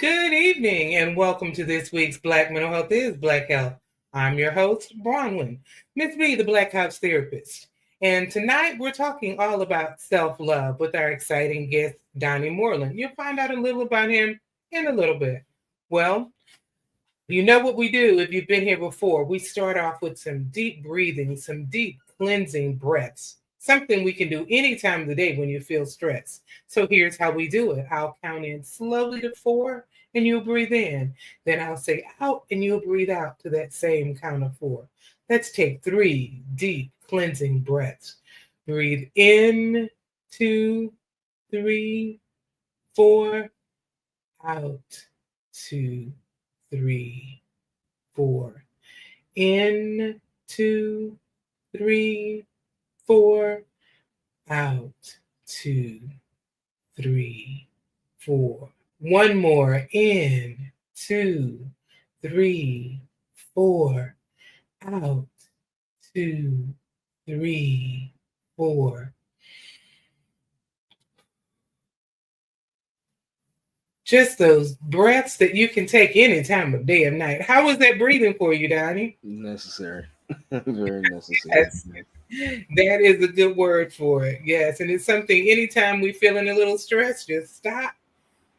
Good evening and welcome to this week's Black Mental Health is Black Health. I'm your host, Bronwyn, Miss B, the Black House Therapist. And tonight we're talking all about self-love with our exciting guest, Donnie Moreland. You'll find out a little about him in a little bit. Well, you know what we do if you've been here before. We start off with some deep breathing, some deep cleansing breaths, something we can do any time of the day when you feel stressed. So here's how we do it. I'll count in slowly to 4 and you'll breathe in. Then I'll say out and you'll breathe out to that same count of 4. Let's take 3 deep cleansing breaths. Breathe in, 2, 3, 4, out, 2, 3, 4. In, 2, 3, 4. Out, 2, 3, 4. One more. In, 2, 3, 4. Out, 2, 3, 4. Just those breaths that you can take any time of day or night. How was that breathing for you, Donnie? Necessary. Very necessary. That is a good word for it. Yes. And it's something anytime we feeling a little stress, just stop,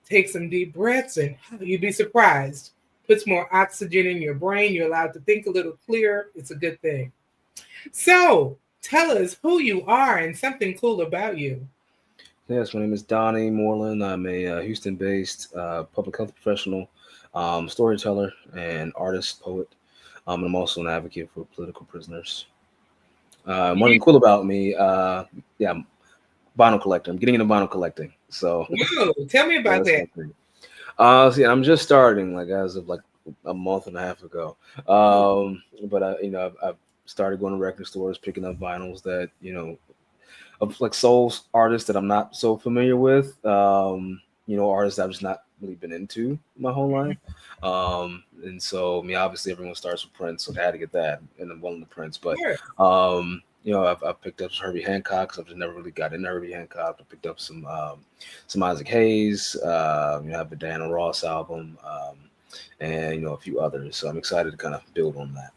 take some deep breaths, and you'd be surprised. Puts more oxygen in your brain. You're allowed to think a little clearer. It's a good thing. So tell us who you are and something cool about you. Yes, my name is Donnie Moreland. I'm a Houston-based public health professional, storyteller, and artist, poet. And I'm also an advocate for political prisoners. One thing You, cool about me, yeah, I'm vinyl collector. I'm getting into vinyl collecting. So whoa, tell me about that's that. my thing. See, I'm just starting, like as of like a month and a half ago. But I've started going to record stores, picking up vinyls that of like soul artists that I'm not so familiar with. Artists I've just not really been into my whole life. And so, I mean, obviously everyone starts with Prince, so I had to get that, and I'm one of the Prince. But Sure. I've picked up Herbie Hancock because I've just never really got into Herbie Hancock. I picked up some Isaac Hayes. I have the Diana Ross album, and a few others. So I'm excited to kind of build on that.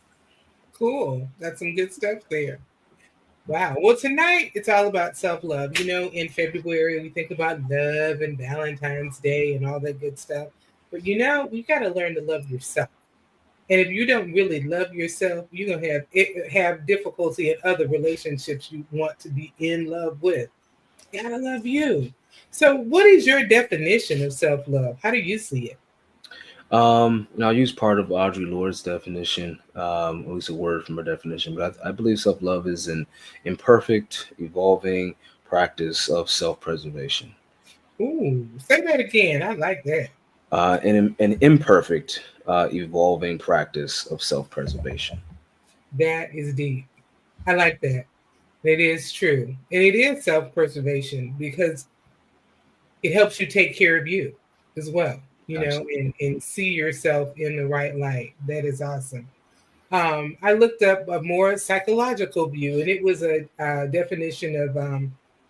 Cool. That's some good stuff there. Wow. Well, tonight it's all about self love. In February, we think about love and Valentine's Day and all that good stuff. But we got to learn to love yourself. And if you don't really love yourself, you're going to have difficulty in other relationships you want to be in love with. You got to love you. So, what is your definition of self love? How do you see it? I'll use part of Audre Lorde's definition, at least a word from her definition, but I believe self love is an imperfect, evolving practice of self preservation. Ooh, say that again. I like that. An imperfect, evolving practice of self preservation. That is deep. I like that. It is true. And it is self preservation because it helps you take care of you as well, Absolutely. and see yourself in the right light. That is awesome. I looked up a more psychological view, and it was a definition of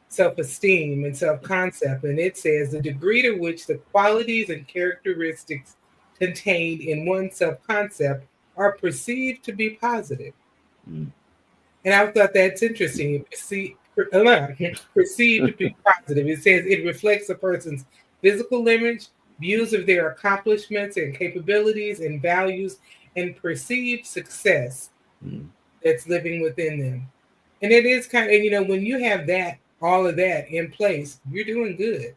self esteem and self concept. And it says the degree to which the qualities and characteristics contained in one's self concept are perceived to be positive. Mm. And I thought that's interesting. Perceived to be positive. It says it reflects a person's physical image, views of their accomplishments and capabilities and values, and perceived success Mm. that's living within them. And it is kind of, when you have that, all of that in place, you're doing good.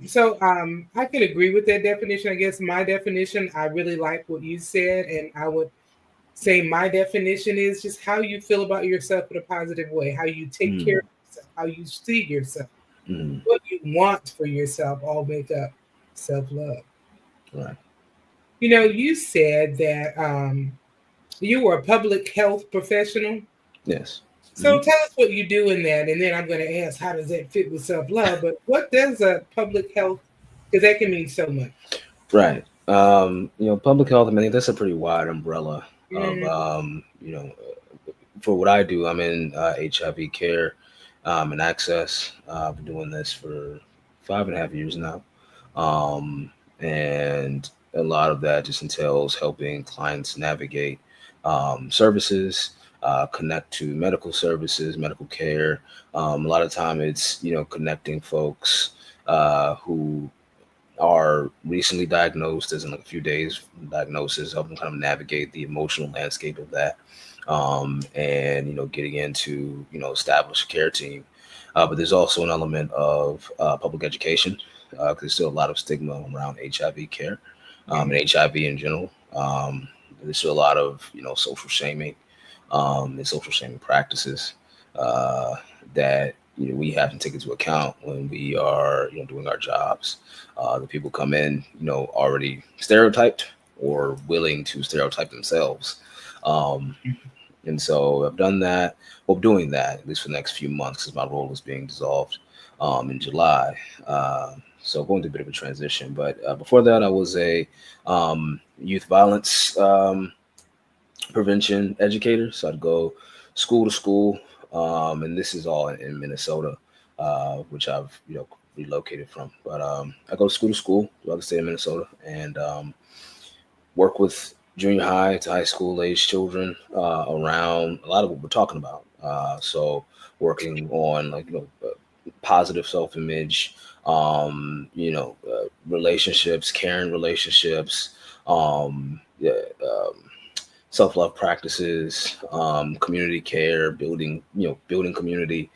So I can agree with that definition. I guess my definition, I really like what you said, and I would say my definition is just how you feel about yourself in a positive way, how you take care Mm. of yourself, how you see yourself, Mm. what you want for yourself, all make up self love. Right. You said that you were a public health professional. Yes. So Mhm. tell us what you do in that, and then I'm going to ask how does that fit with self love. But what does a public health? Because that can mean so much. Right. Public health. I mean, that's a pretty wide umbrella of, Mm, for what I do. I'm in HIV care and access. I've been doing this for 5.5 years now. And a lot of that just entails helping clients navigate services, connect to medical services, medical care. A lot of time it's, connecting folks who are recently diagnosed, as in like a few days from diagnosis, help them kind of navigate the emotional landscape of that, and getting into establish a care team. But there's also an element of public education, because there's still a lot of stigma around HIV care, and HIV in general. There's still a lot of social shaming, and social shaming practices uh, that we have to take into account when we are doing our jobs. The people come in already stereotyped or willing to stereotype themselves. Um, and so I've done that. Well, doing that at least for the next few months because my role is being dissolved in July. So going through a bit of a transition. But before that, I was a youth violence prevention educator. So I'd go school to school, and this is all in Minnesota, which I've relocated from. But I go school to school throughout the state of Minnesota, and work with junior high to high school age children around a lot of what we're talking about. So working on positive self image, relationships, caring relationships, yeah, self love practices, community care, building community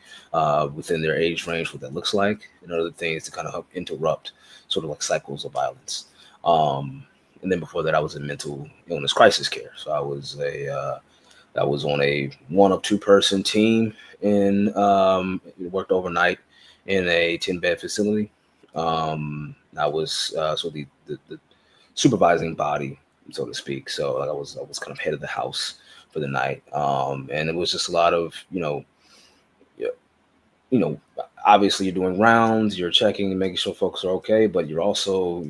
within their age range, what that looks like, and other things to kind of help interrupt sort of like cycles of violence. Um, and then before that, I was in mental illness crisis care. So I was on a one of two person team in worked overnight in a 10-bed facility. I was the supervising body, so to speak. So like I was kind of head of the house for the night, and it was just a lot of y- you know obviously you're doing rounds, you're checking and making sure folks are okay, but you're also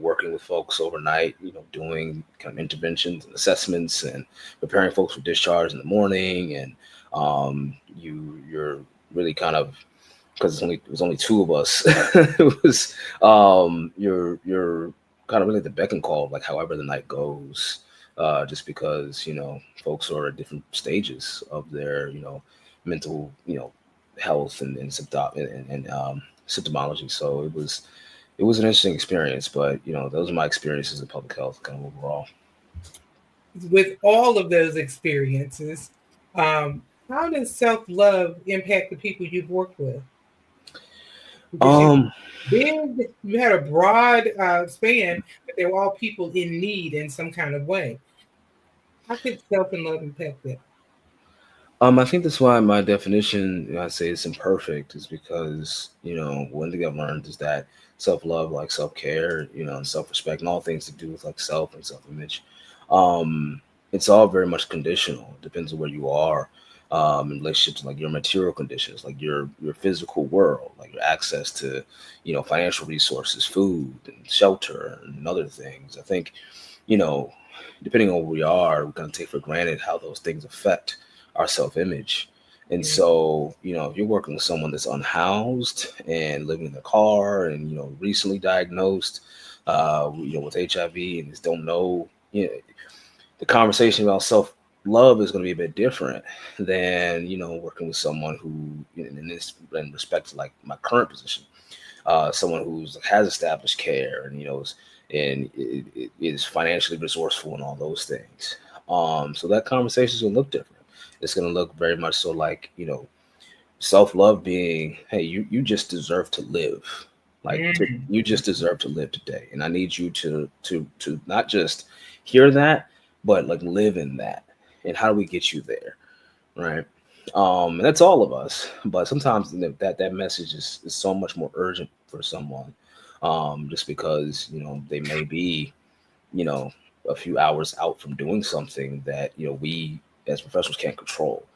working with folks overnight, doing kind of interventions and assessments and preparing folks for discharge in the morning, and you're really kind of, because it was only two of us. It was you're kind of really at the beck and call of like however the night goes, just because folks are at different stages of their mental health and symptomology. So it was an interesting experience, but those are my experiences in public health kind of overall. With all of those experiences, um, how does self love impact the people you've worked with? Because Um, you had a broad span, but they were all people in need in some kind of way. How could self and love impact that? I think that's why my definition, I say it's imperfect, is because one thing I've learned is that self love, like self care, and self respect, and all things to do with like self and self image, um, it's all very much conditional. It depends on where you are, in relationship to like your material conditions, like your physical world, like your access to financial resources, food and shelter and other things. I think you know, depending on where we are, we're going to take for granted how those things affect our self image. And Mm, so, if you're working with someone that's unhoused and living in a car and, recently diagnosed, with HIV and just don't know, the conversation about self love is going to be a bit different than, working with someone who, in respect to like my current position, someone who's has established care and is financially resourceful and all those things. So that conversation is gonna look different. It's gonna look very much so like self love being, hey, you just deserve to live. You just deserve to live today, and I need you to not just hear that, but like live in that. And how do we get you there, right? And that's all of us. But sometimes that message is so much more urgent for someone, just because they may be you know a few hours out from doing something that we as professionals can't control.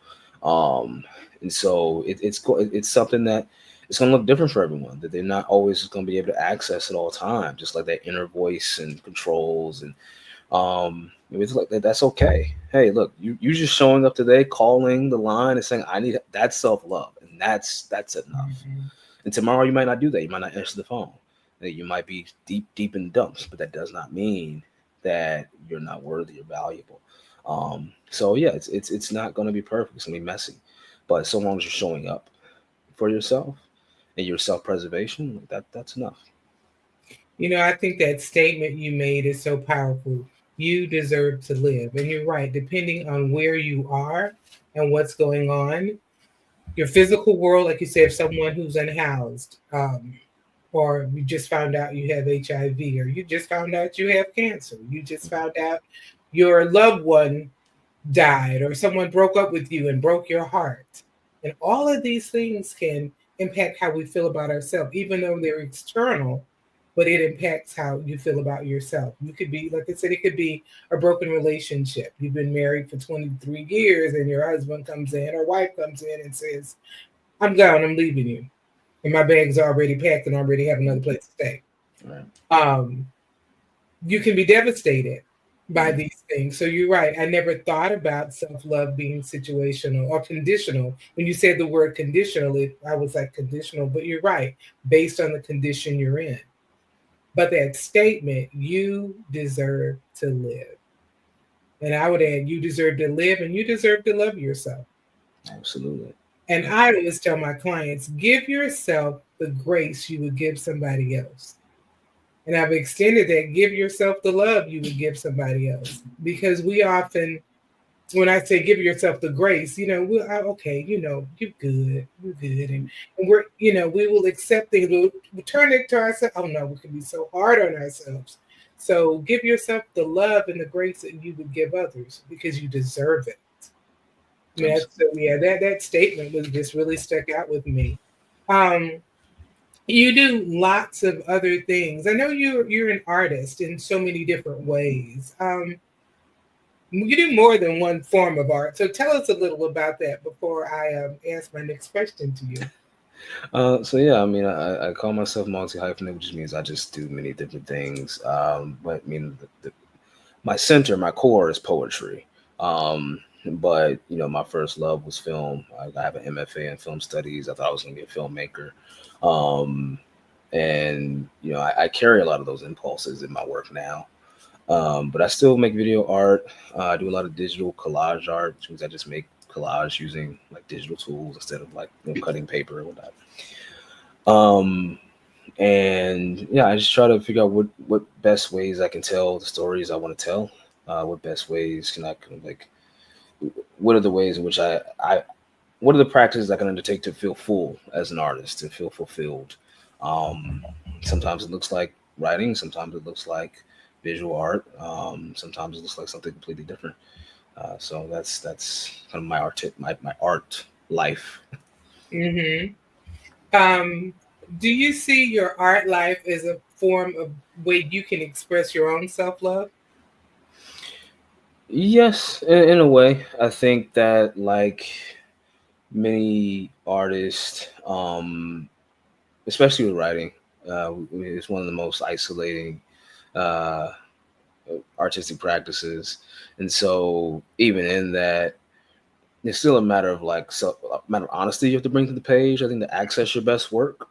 Um, and so it's something that it's going to look different for everyone. That they're not always going to be able to access at all times, just like that inner voice and controls and it's like that's okay. Hey, look, you just showing up today, calling the line and saying, I need that's self love, and that's enough. mhm. And tomorrow you might not do that. You might not answer the phone. That you might be deep in the dumps, but that does not mean that you're not worthy or valuable. So yeah, it's not going to be perfect. It's going to be messy, but so long as you're showing up for yourself and your self preservation, that's enough. I think that statement you made is so powerful. You deserve to live. And you're right, depending on where you are and what's going on, your physical world, like you said, someone who's unhoused, or you just found out you have HIV, or you just found out you have cancer, you just found out your loved one died, or someone broke up with you and broke your heart. And all of these things can impact how we feel about ourselves, even though they're external, but it impacts how you feel about yourself. You could be, like I said, it could be a broken relationship. You've been married for 23 years and your husband comes in or wife comes in and says, I'm gone, I'm leaving you. And my bags are already packed and I already have another place to stay. Right. Um, you can be devastated by Mhm. these things. So you're right. I never thought about self love being situational or conditional. When you said the word conditional, I was like conditional, but you're right, based on the condition you're in. But that statement, you deserve to live. And I would add, you deserve to live and you deserve to love yourself. Absolutely. And I always tell my clients, give yourself the grace you would give somebody else. And I've extended that, give yourself the love you would give somebody else. Because we often, when I say give yourself the grace, okay, you're good, you're good. And we will accept things, we'll turn it to ourselves. Oh no, we can be so hard on ourselves. So give yourself the love and the grace that you would give others because you deserve it. I mean, so Absolutely. yeah, that statement was just really stuck out with me. Um, you do lots of other things. I know you're an artist in so many different ways. You do more than one form of art. So tell us a little about that before I ask my next question to you. So yeah, I mean, I call myself multi hyphenate, which means I just do many different things. But I mean, my center, my core is poetry. But my first love was film. I have an MFA in film studies. I thought I was going to be a filmmaker. Um, and I carry a lot of those impulses in my work now. But I still make video art. I do a lot of digital collage art, which means I just make collage using like digital tools instead of like cutting paper or whatnot. Um, and yeah, I just try to figure out what best ways I can tell the stories I want to tell. What best ways can I kind of like? What are the ways in which I what are the practices I can undertake to feel full as an artist, to feel fulfilled? Um, Sometimes it looks like writing. Sometimes it looks like visual art. Sometimes it looks like something completely different. So that's kind of my art life. Hmm. Um, do you see your art life as a form of way you can express your own self love? Yes, in a way. I think that like many artists, especially with writing, it's one of the most isolating uh, artistic practices, and so even in that, it's still a matter of like a matter of honesty you have to bring to the page. I think to access your best work.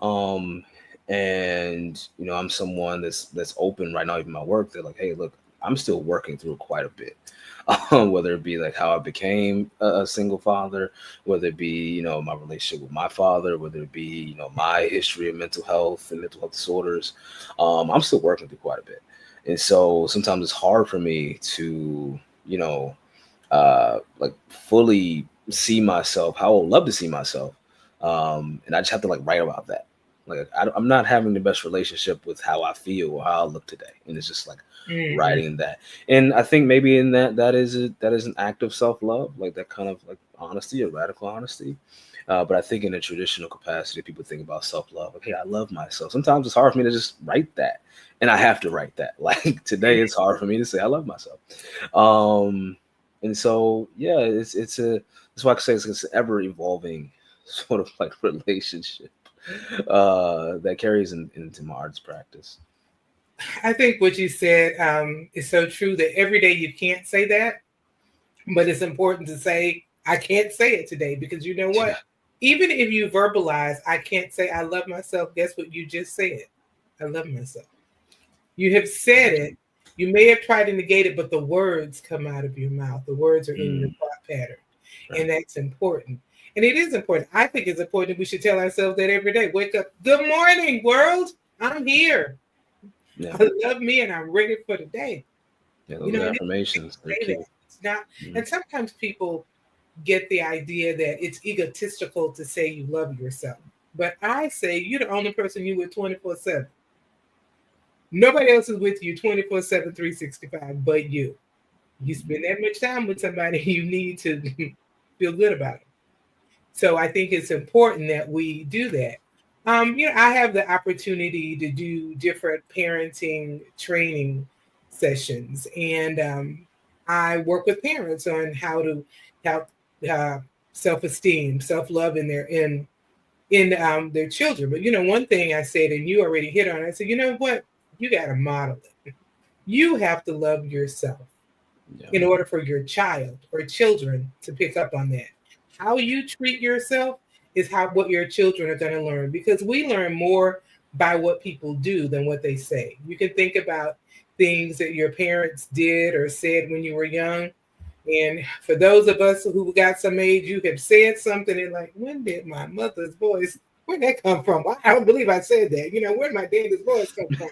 Um, and I'm someone that's open right now, even my work. They're like, hey, look, I'm still working through quite a bit. Whether it be like how I became a single father, whether it be my relationship with my father, whether it be my history of mental health and mental health disorders, I'm still working through quite a bit, and so sometimes it's hard for me to you know like fully see myself how I would love to see myself, and I just have to like write about that. Like I'm not having the best relationship with how I feel or how I look today, and it's just like Hmm. writing that. And I think maybe in that is an act of self love, like that kind of like honesty or radical honesty. But I think in a traditional capacity, people think about self love. Like, hey, I love myself. Sometimes it's hard for me to just write that, and I have to write that. Like today, it's hard for me to say I love myself. Um, and so yeah, it's a that's why I say it's an ever evolving sort of like relationship that carries into my arts practice. I think what you said is so true that every day you can't say that, but it's important to say, I can't say it today because you know Yeah, what? Even if you verbalize, I can't say I love myself, guess what you just said? I love myself. You have said it. You may have tried to negate it, but the words come out of your mouth. The words are in your Mm, thought pattern. right. And that's important. And it is important. I think it's important. We should tell ourselves that every day. Wake up. Good morning, world. I'm here. Yeah. I love me and I'm ready for the day. Yeah. You Those know, and it's okay affirmations, they're to say key. that. It's not, Mm, and sometimes people get the idea that it's egotistical to say you love yourself. But I say you're the only person you with 24/7. Nobody else is with you 24/7, 365 but you. You spend that much time with somebody, you need to feel good about it. So I think it's important that we do that. I have the opportunity to do different parenting training sessions, and I work with parents on how to help uh, self-esteem, self-love in their children. But one thing I said, and you already hit on it, I said, you know what? You got to model it. You have to love yourself yeah. in order for your child or children to pick up on that. How you treat yourself is how what your children are going to learn, because we learn more by what people do than what they say. You can think about things that your parents did or said when you were young. And for those of us who got some age, you have said something and like, when did my mother's voice, where'd that come from? I don't believe I said that. Where'd my daddy's voice come from?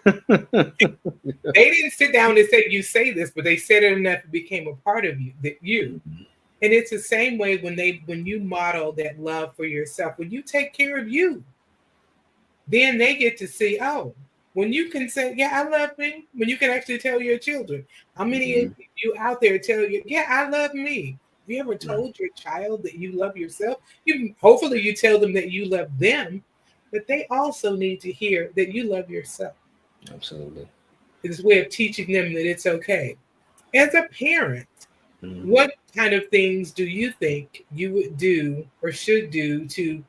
They didn't sit down and say, you say this, but they said it enough, it became a part of you, that you. Mhm. And it's the same way when you model that love for yourself, when you take care of you, then they get to see, oh, when you can say, yeah, I love me, when you can actually tell your children, how many of Mhm. you out there tell you, yeah, I love me? Have you ever Right. told your child that you love yourself? Hopefully you tell them that you love them, but they also need to hear that you love yourself. Absolutely. It's a way of teaching them that it's okay. As a parent, Mhm. what kind of things do you think you would do or should do to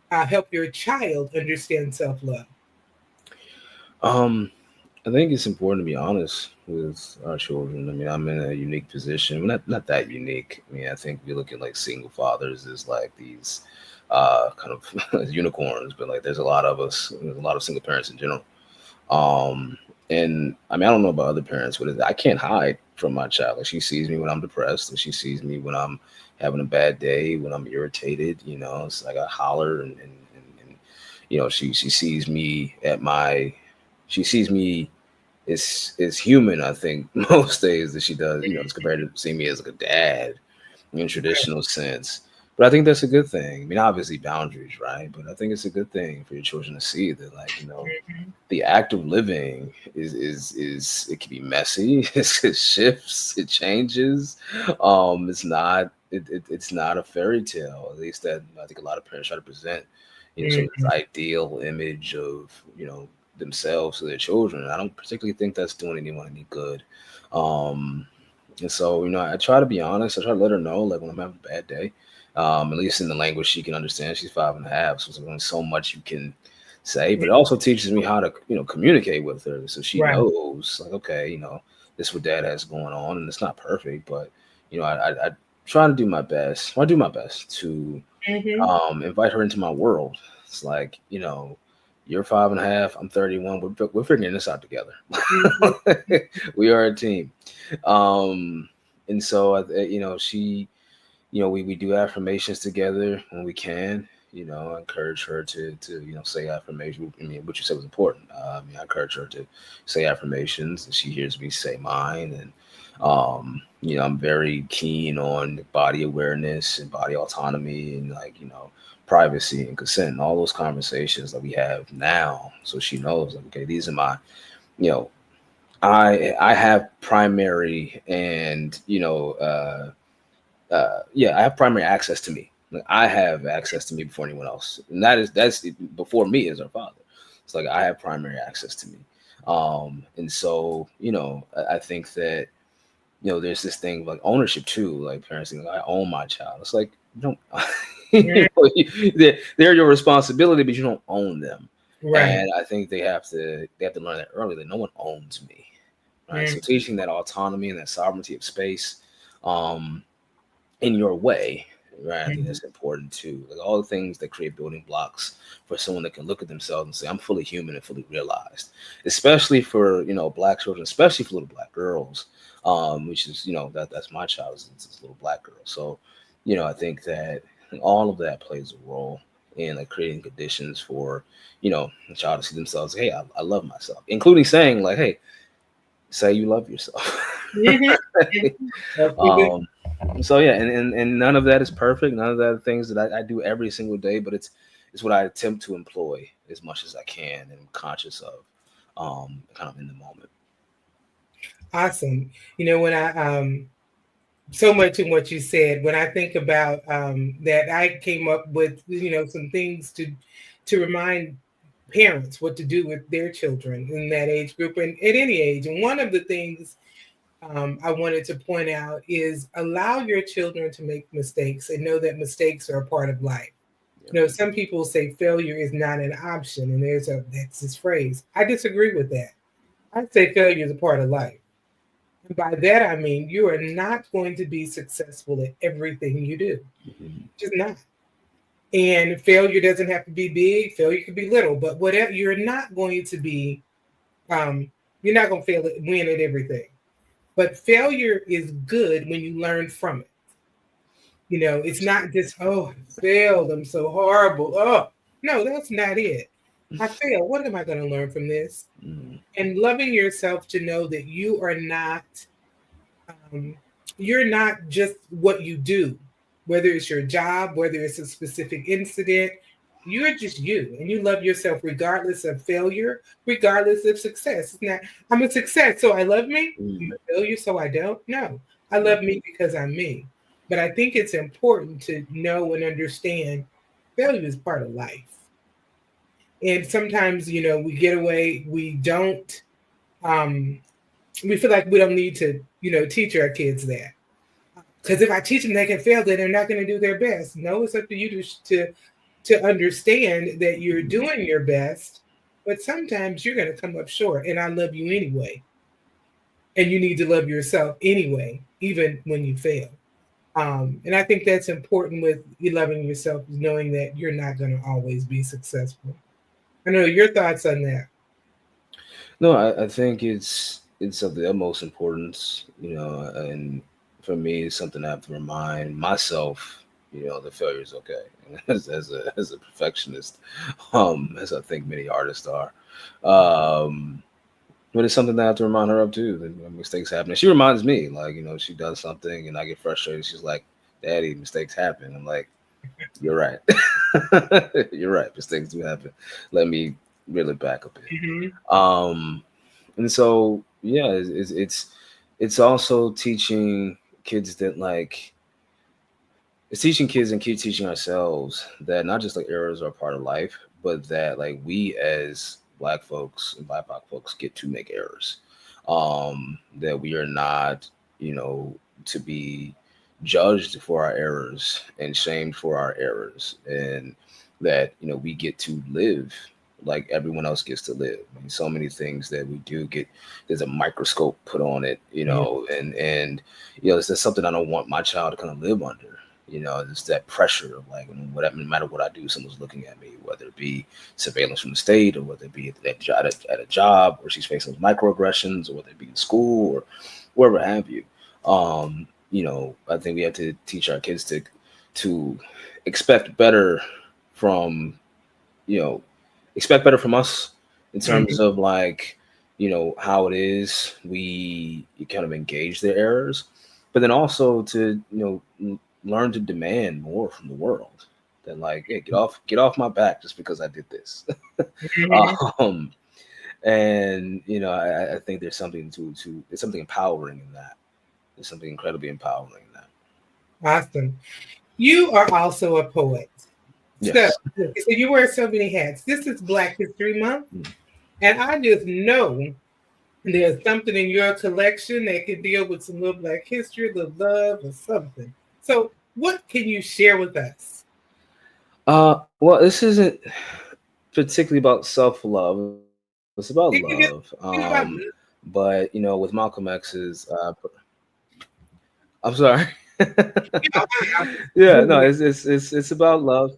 help your child understand self love? Um, I think it's important to be honest with our children. I mean, I'm in a unique position. Well, not that unique. I mean, I think we look at like single fathers as like these kind of unicorns, but like there's a lot of us, there's a lot of single parents in general. Um, and I mean, I don't know about other parents, but I can't hide from my child. Like she sees me when I'm depressed, and she sees me when I'm having a bad day, when I'm irritated. It's like I holler, and she sees me at my, she sees me is human. I think most days that she does, as compared to seeing me as like a dad in traditional sense. But I think that's a good thing. I mean, obviously boundaries, right? But I think it's a good thing for your children to see that, like, Mhm. the act of living is it can be messy. It shifts, it changes. It's not a fairy tale. At least that I think a lot of parents try to present, sort of this Mhm. ideal image of themselves to their children. I don't particularly think that's doing anyone any good. Um, and so, I try to be honest. I try to let her know, like, when I'm having a bad day, at least in the language she can understand. She's 5.5, so there's only so much you can say. But it also teaches me how to, communicate with her, so she Right. knows, like, okay, this is what dad has going on, and it's not perfect, but I try to do my best. I do my best to Hmm. invite her into my world. It's like, you're 5.5, I'm 31. We're figuring this out together. Hmm. We are a team. Um, and so, she, we do affirmations together when we can. I encourage her to say affirmations. I mean, what you said was important. I encourage her to say affirmations, and she hears me say mine. And I'm very keen on body awareness and body autonomy, and like privacy and consent and all those conversations that we have now. So she knows, like, okay, these are my, you know, I have primary and yeah, I have primary access to me. Like, I have access to me before anyone else, and that's before me as our father. It's like I have primary access to me, and so I think that there's this thing of like ownership too. Like parents think, like, I own my child. It's like you don't, they're your responsibility, but you don't own them. Right. And I think they have to learn that early, that no one owns me, right? So Hmm. teaching that autonomy and that sovereignty of space, um, in your way. right? I think Mhm. that's important too. Like all the things that create building blocks for someone that can look at themselves and say, "I'm fully human and fully realized." Especially for Black children, especially for little Black girls, which is that's my child is this little Black girl. So, I think that all of that plays a role in like creating conditions for the child to see themselves. Hey, I love myself, including saying like, "Hey, say you love yourself." Mhm. Mhm. Absolutely. um, so yeah, and none of that is perfect. None of that are things that I do every single day, but it's what I attempt to employ as much as I can and I'm conscious of, kind of in the moment. Awesome. When I so much in what you said, when I think about that, I came up with some things to remind parents what to do with their children in that age group and at any age. And one of the things I wanted to point out is allow your children to make mistakes and know that mistakes are a part of life. Yeah. Some people say failure is not an option, and that's this phrase. I disagree with that. I say failure is a part of life. And by that I mean you are not going to be successful at everything you do. Mhm. Just not. And failure doesn't have to be big, failure could be little, but whatever you're not going to be um, you're not gonna win at everything. But failure is good when you learn from it. It's not just, oh, I failed, I'm so horrible. Oh, no, that's not it. I failed. What am I going to learn from this? Mhm. And loving yourself to know that um, you're not just what you do, whether it's your job, whether it's a specific incident, you're just you and you love yourself regardless of failure, regardless of success. It's not, I'm a success, so I love me. I'm Mhm. a failure, so I don't. No, I Yeah. love me because I'm me. But I think it's important to know and understand failure is part of life. And sometimes, we get away, um, we feel like we don't need to, teach our kids that. Because if I teach them they can fail, then they're not going to do their best. No, it's up to you to understand that you're Mhm. doing your best, but sometimes you're going to come up short. And I love you anyway, and you need to love yourself anyway, even when you fail. And I think that's important with you loving yourself, is knowing that you're not going to always be successful. I know your thoughts on that. No, I think it's of the utmost importance, and for me, it's something I have to remind myself, that failure is okay. As a perfectionist, as I think many artists are. Um, but it's something that I have to remind her of too. That mistakes happen. And she reminds me, like, she does something and I get frustrated. She's like, "Daddy, mistakes happen." I'm like, "You're right. You're right. Mistakes do happen. Let me really back a bit." Hmm. And so yeah, it's also teaching kids that like it's teaching kids and keep teaching ourselves that not just like errors are a part of life, but that like we as Black folks and BIPOC folks get to make errors. That we are not, to be judged for our errors and shamed for our errors, and that we get to live like everyone else gets to live. I mean, so many things that we do get there's a microscope put on it, Yeah. and it's just something I don't want my child to kind of live under. It's that pressure of like, whatever, no matter what I do, someone's looking at me, whether it be surveillance from the state, or whether it be at a job where she's facing microaggressions, or whether it be in school or wherever have you. I think we have to teach our kids to expect better from, you know, expect better from us in Hmm. terms of like, how it is we kind of engage their errors, but then also to, learn to demand more from the world than like, hey, get off my back just because I did this. Hmm. um, and I think there's something there's something empowering in that. There's something incredibly empowering in that. Awesome. You are also a poet. So, Yes. so you wear so many hats. This is Black History Month, Mm. and I just know there's something in your collection that can deal with some little Black history, a little love, or something. So, what can you share with us? Well, this isn't particularly about self love. It's about It can just love. be about But with Malcolm X's, I'm sorry. You know, I Yeah, no, Google it. it's about love.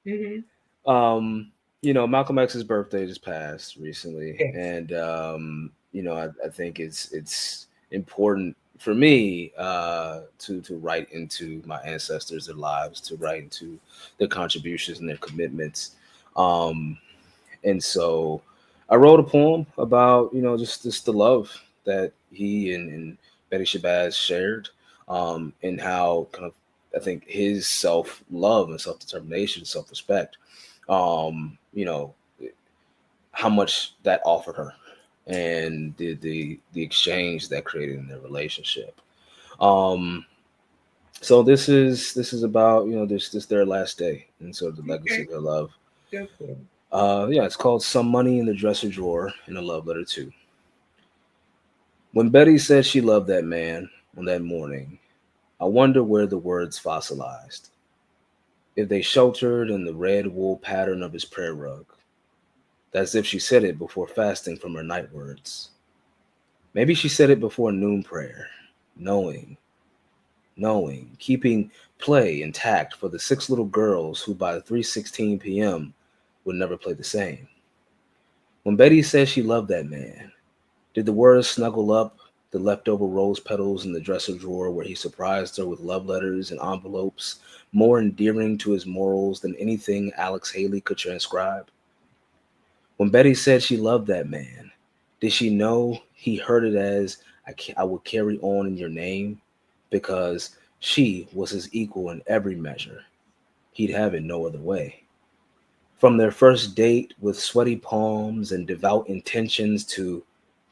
Mm-hmm. Um, Malcolm X's birthday just passed recently, Yes. and I think it's important for me to write into my ancestors, their lives, to write into their contributions and their commitments. Um, and so I wrote a poem about just the love that he and Betty Shabazz shared, and how kind of I think his self love and self determination, self respect, um, you know, how much that offered her, and the exchange that created in their relationship. Um, so this is about this their last day, and so the legacy Okay. of their love. Go for it. Yeah, it's called Some Money in the Dresser Drawer in a Love Letter Too. When Betty said she loved that man on that morning, I wonder where the words fossilized, if they sheltered in the red wool pattern of his prayer rug, as if she said it before fasting from her night words. Maybe she said it before noon prayer, knowing, keeping play intact for the six little girls who by 3:16 p.m. would never play the same. When Betty said she loved that man, did the words snuggle up the leftover rose petals in the dresser drawer where he surprised her with love letters and envelopes more endearing to his morals than anything Alex Haley could transcribe? When Betty said she loved that man, did she know he heard it as, I will carry on in your name? Because she was his equal in every measure. He'd have it no other way. From their first date with sweaty palms and devout intentions to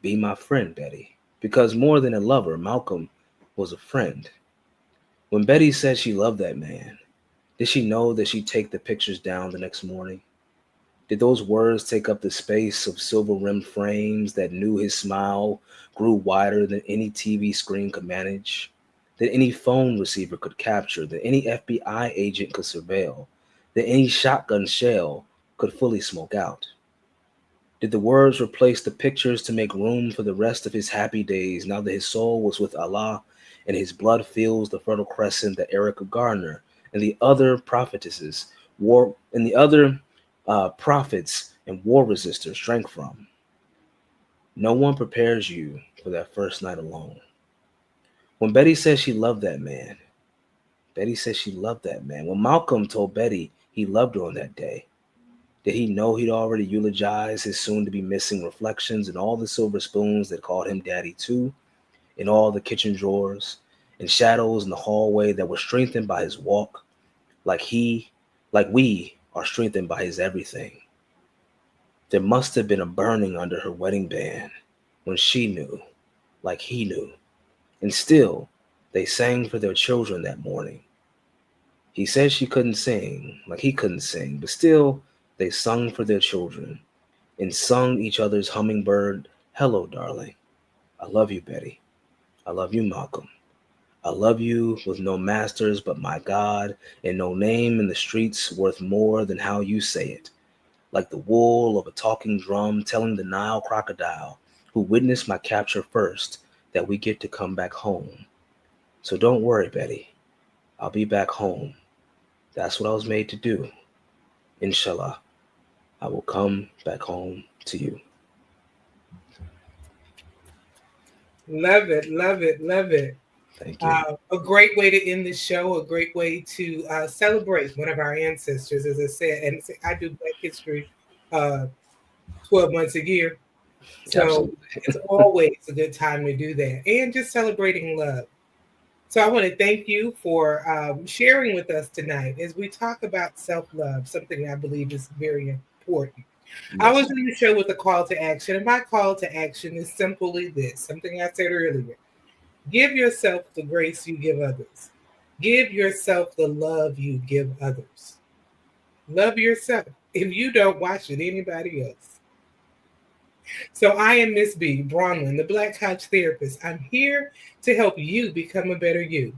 be my friend, Betty. Because more than a lover, Malcolm was a friend. When Betty said she loved that man, did she know that she'd take the pictures down the next morning? Did those words take up the space of silver rimmed frames that knew his smile grew wider than any TV screen could manage? That any phone receiver could capture, that any FBI agent could surveil, that any shotgun shell could fully smoke out? Did the words replace the pictures to make room for the rest of his happy days now that his soul was with Allah and his blood fills the fertile crescent that Erica Garner and the other prophetesses war and the other prophets and war resistors drank from? No one prepares you for that first night alone. When Betty said she loved that man, Betty said she loved that man. When Malcolm told Betty he loved her on that day, did he know he'd already eulogized his soon to be missing reflections in all the silver spoons that called him daddy too, in all the kitchen drawers, and shadows in the hallway that were strengthened by his walk, like we are strengthened by his everything? There must have been a burning under her wedding band when she knew, like he knew, and still they sang for their children that morning. He said she couldn't sing, like he couldn't sing, but still they sung for their children and sung each other's hummingbird, hello, darling. I love you, Betty. I love you, Malcolm. I love you with no masters but my God, and no name in the streets worth more than how you say it, like the wool of a talking drum telling the Nile crocodile, who witnessed my capture first, that we get to come back home. So don't worry, Betty. I'll be back home. That's what I was made to do. Inshallah, I will come back home to you. Love it, love it, love it. Thank you. A great way to end the show, a great way to celebrate one of our ancestors, as I said. And I do Black History uh, 12 months a year. So Absolutely. it's always a good time to do that. And just celebrating love. So I want to thank you for sharing with us tonight as we talk about self love, something I believe is very important. I Yes, was ma'am. in the show with a call to action, and my call to action is simply this, something I said earlier. Give yourself the grace you give others. Give yourself the love you give others. Love yourself. If you don't, why should anybody else? So I am Miss B. Bronwyn, the Black Couch Therapist. I'm here to help you become a better you.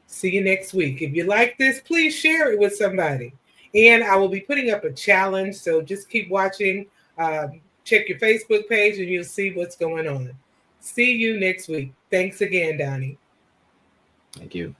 See you next week. If you like this, please share it with somebody. And I will be putting up a challenge, so just keep watching. Check your Facebook page and you'll see what's going on. See you next week. Thanks again, Donnie. Thank you.